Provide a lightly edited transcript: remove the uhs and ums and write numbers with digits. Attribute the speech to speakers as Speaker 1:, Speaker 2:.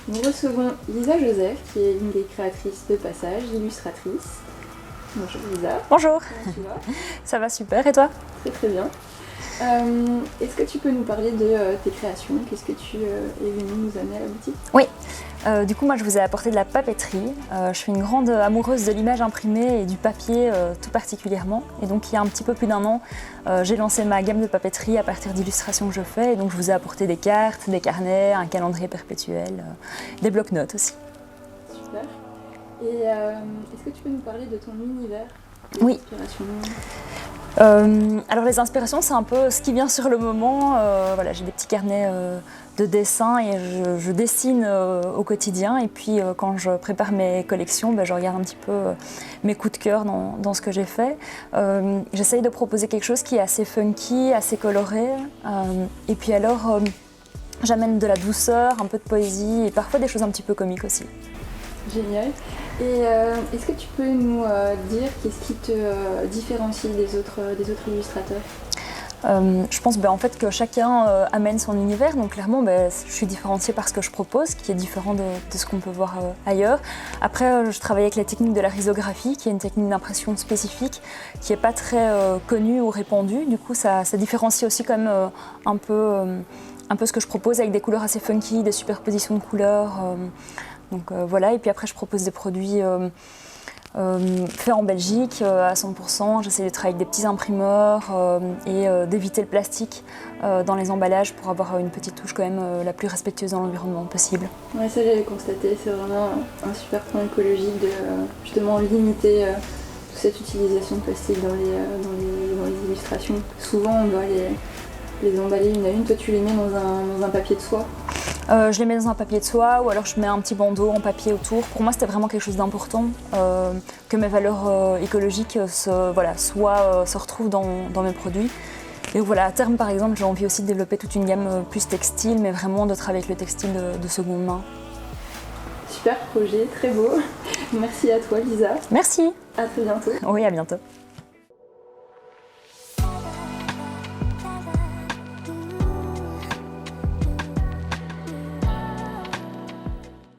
Speaker 1: Nous recevons Lisa Joseph, qui est une des créatrices de Passage, illustratrice. Bonjour Lisa.
Speaker 2: Bonjour.
Speaker 1: Comment tu vas?
Speaker 2: Ça va super, et toi?
Speaker 1: Très très bien. Est-ce que tu peux nous parler de tes créations? Qu'est-ce que tu es venue nous amener à la boutique?
Speaker 2: Oui. Du coup, moi je vous ai apporté de la papeterie. Je suis une grande amoureuse de l'image imprimée et du papier tout particulièrement. Et donc il y a un petit peu plus d'un an, j'ai lancé ma gamme de papeterie à partir d'illustrations que je fais. Et donc je vous ai apporté des cartes, des carnets, un calendrier perpétuel, des blocs-notes aussi.
Speaker 1: Super. Et est-ce que tu peux nous parler de ton univers?
Speaker 2: Oui.
Speaker 1: Inspiration.
Speaker 2: Alors les inspirations, c'est un peu ce qui vient sur le moment. Voilà, j'ai des petits carnets de dessin et je dessine au quotidien. Et puis quand je prépare mes collections, je regarde un petit peu mes coups de cœur dans ce que j'ai fait. J'essaye de proposer quelque chose qui est assez funky, assez coloré. Et puis alors, j'amène de la douceur, un peu de poésie et parfois des choses un petit peu comiques aussi.
Speaker 1: Génial. Et est-ce que tu peux nous dire qu'est-ce qui te différencie des autres illustrateurs?
Speaker 2: Je pense en fait que chacun amène son univers, donc clairement je suis différenciée par ce que je propose, qui est différent de ce qu'on peut voir ailleurs. Après, je travaille avec la technique de la risographie, qui est une technique d'impression spécifique, qui n'est pas très connue ou répandue. Du coup, ça différencie aussi quand même un peu ce que je propose, avec des couleurs assez funky, des superpositions de couleurs. Donc voilà, et puis après je propose des produits faits en Belgique à 100%. J'essaie de travailler avec des petits imprimeurs et d'éviter le plastique dans les emballages pour avoir une petite touche quand même la plus respectueuse dans l'environnement possible.
Speaker 1: Ouais, ça j'avais constaté, c'est vraiment un super point écologique de justement limiter toute cette utilisation de plastique dans les illustrations. Souvent on doit les emballer une à une, toi tu les mets dans un papier de soie.
Speaker 2: Je les mets dans un papier de soie ou alors je mets un petit bandeau en papier autour. Pour moi, c'était vraiment quelque chose d'important, que mes valeurs écologiques se retrouvent dans mes produits. Et voilà, à terme, par exemple, j'ai envie aussi de développer toute une gamme plus textile, mais vraiment de travailler avec le textile de seconde main.
Speaker 1: Super projet, très beau. Merci à toi, Lisa.
Speaker 2: Merci.
Speaker 1: À très bientôt.
Speaker 2: Oui, à bientôt.